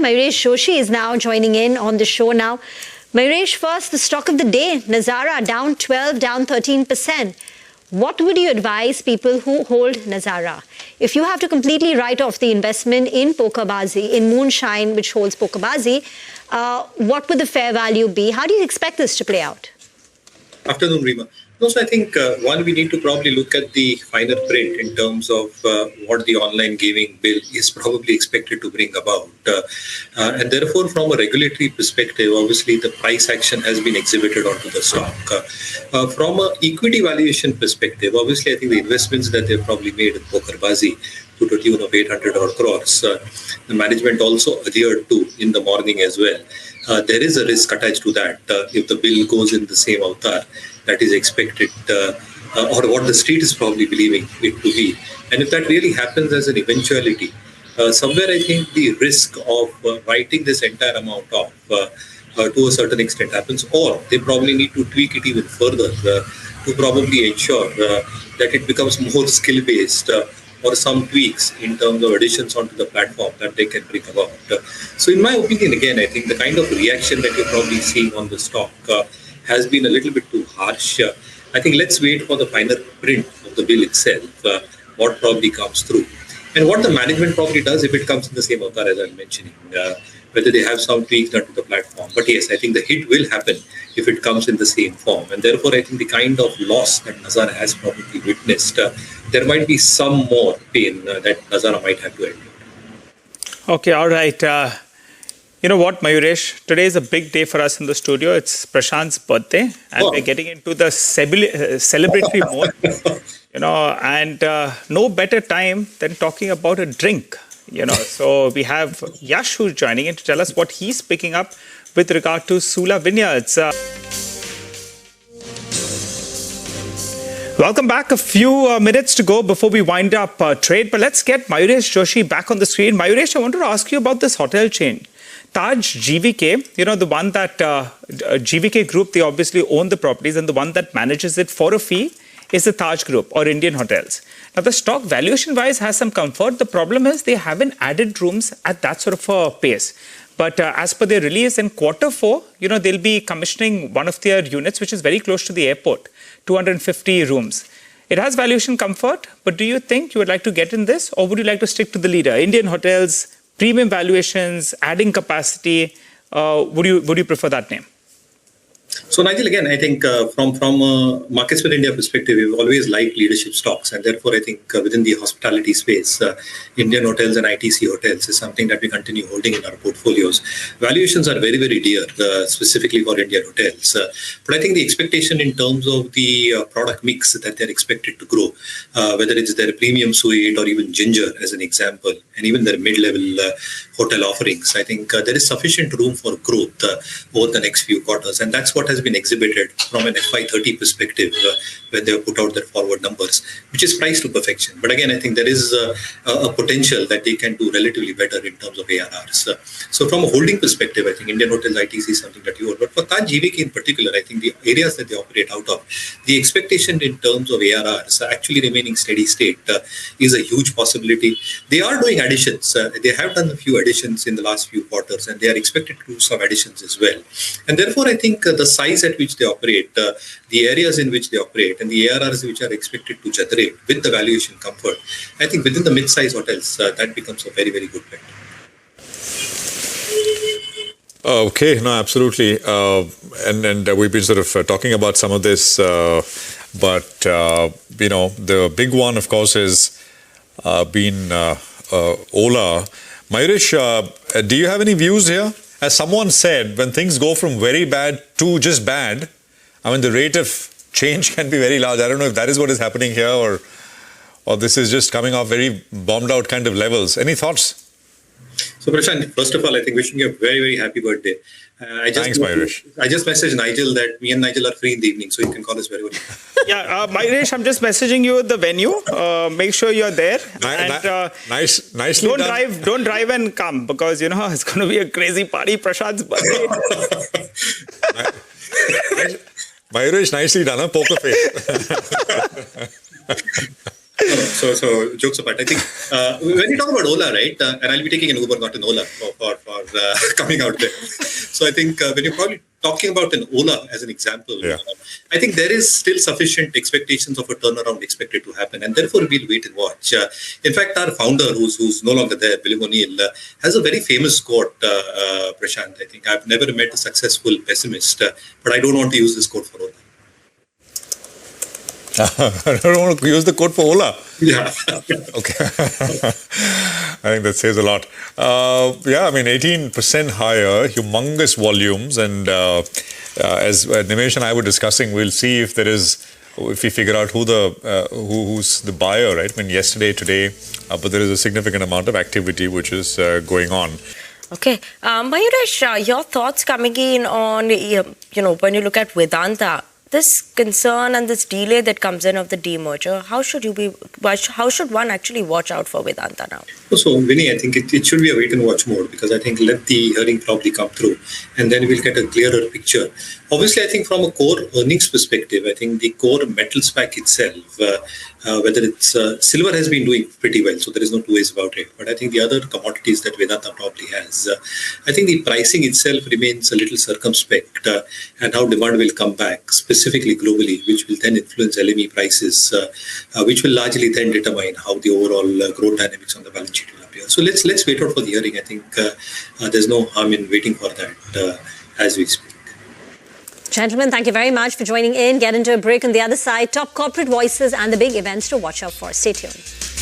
Mayuresh Joshi is now joining in on the show now. Mayuresh, first, the stock of the day, Nazara, down 12, down 13%. What would you advise people who hold Nazara? If you have to completely write off the investment in Pokerbazi, in Moonshine, which holds Pokerbazi, what would the fair value be? How do you expect this to play out? Afternoon, Rima. No, so I think, one, we need to probably look at the finer print in terms of what the online gaming bill is probably expected to bring about. And therefore, from a regulatory perspective, obviously, the price action has been exhibited onto the stock. From an equity valuation perspective, obviously, I think the investments that they've probably made in Pokerbazi to the tune of 800 odd crores, the management also adhered to in the morning as well. There is a risk attached to that if the bill goes in the same avatar that is expected, or what the street is probably believing it to be. And if that really happens as an eventuality, somewhere I think the risk of writing this entire amount off to a certain extent happens, or they probably need to tweak it even further to probably ensure that it becomes more skill-based, or some tweaks in terms of additions onto the platform that they can bring about. So in my opinion, again, I think the kind of reaction that you're probably seeing on the stock has been a little bit too harsh. I think let's wait for the finer print of the bill itself, what probably comes through. And what the management probably does if it comes in the same avatar as I'm mentioning, whether they have some tweaks done to the platform. But yes, I think the hit will happen if it comes in the same form. And therefore, I think the kind of loss that Nazara has probably witnessed, there might be some more pain that Nazara might have to endure. Okay, all right. You know what, Mayuresh? Today is a big day for us in the studio. It's Prashant's birthday, and we're getting into the celebratory mode. You know, and no better time than talking about a drink. You know, so we have Yash who's joining in to tell us what he's picking up with regard to Sula Vineyards. Welcome back. A few minutes to go before we wind up trade, but let's get Mayuresh Joshi back on the screen. Mayuresh, I wanted to ask you about this hotel chain. Taj GVK, you know, the one that GVK Group, they obviously own the properties, and the one that manages it for a fee is the Taj Group or Indian Hotels. Now, the stock valuation-wise has some comfort. The problem is they haven't added rooms at that sort of a pace. But as per their release in Q4, you know, they'll be commissioning one of their units, which is very close to the airport, 250 rooms. It has valuation comfort, but do you think you would like to get in this, or would you like to stick to the leader? Indian Hotels, premium valuations, adding capacity, would you prefer that name? So, Nigel, again, I think from a MarketSmith India perspective, we've always liked leadership stocks. And therefore, I think within the hospitality space, Indian Hotels and ITC Hotels is something that we continue holding in our portfolios. Valuations are very, very dear, specifically for Indian Hotels. But I think the expectation in terms of the product mix that they're expected to grow, whether it's their premium suite or even Ginger as an example, and even their mid-level hotel offerings, I think there is sufficient room for growth over the next few quarters. And that's what has been exhibited from an FY30 perspective when they have put out their forward numbers, which is priced to perfection. But again, I think there is a potential that they can do relatively better in terms of ARRs. So from a holding perspective, I think Indian Hotels ITC is something that you hold. But for Taj GVK in particular, I think the areas that they operate out of, the expectation in terms of ARRs actually remaining steady state is a huge possibility. They are doing additions. They have done a few additions in the last few quarters, and they are expected to do some additions as well. And therefore, I think the size at which they operate, the areas in which they operate, and the ARRs which are expected to generate with the valuation comfort, I think within the mid-size hotels, that becomes a very, very good bet. Okay, no, absolutely. And we've been sort of talking about some of this, but, you know, the big one, of course, has been Ola. Mayuresh, do you have any views here? As someone said, when things go from very bad to just bad, I mean, the rate of change can be very large. I don't know if that is what is happening here, or this is just coming off very bombed out kind of levels. Any thoughts? So, Prashant, first of all, I think wishing you a very, very happy birthday. Thanks, Mayuresh. I just messaged Nigel that me and Nigel are free in the evening, so you can call us very well. Yeah, Mayuresh, I'm just messaging you at the venue. Make sure you're there. Nicely done. Don't drive and come, because, you know, it's going to be a crazy party. Prashant's birthday. Mayuresh, nicely done, huh? Poker face. So jokes apart, I think when you talk about Ola, right, and I'll be taking an Uber, not an Ola, for coming out there. So I think when you're probably talking about an Ola as an example, I think there is still sufficient expectations of a turnaround expected to happen, and therefore we'll wait and watch. In fact, our founder, who's no longer there, William O'Neill, has a very famous quote, Prashant. I think I've never met a successful pessimist, but I don't want to use this quote for Ola. I don't want to use the code for Ola. Yeah. Okay. I think that says a lot. 18% higher, humongous volumes. And as Nimesh and I were discussing, we'll see if we figure out who's the buyer, right? I mean, yesterday, today, but there is a significant amount of activity which is going on. Okay. Mayuresh, your thoughts coming in on, when you look at Vedanta, this concern and this delay that comes in of the demerger, how should one actually watch out for Vedanta now? So, Vinny, I think it should be a wait and watch mode, because I think let the hearing probably come through and then we'll get a clearer picture. Obviously, I think from a core earnings perspective, I think the core metals pack itself, whether it's silver has been doing pretty well, so there is no two ways about it. But I think the other commodities that Vedanta probably has, I think the pricing itself remains a little circumspect, and how demand will come back, specifically globally, which will then influence LME prices, which will largely then determine how the overall growth dynamics on the balance sheet will appear. So let's wait out for the hearing. I think there's no harm in waiting for that as we speak. Gentlemen, thank you very much for joining in. Get into a break on the other side. Top corporate voices and the big events to watch out for. Stay tuned.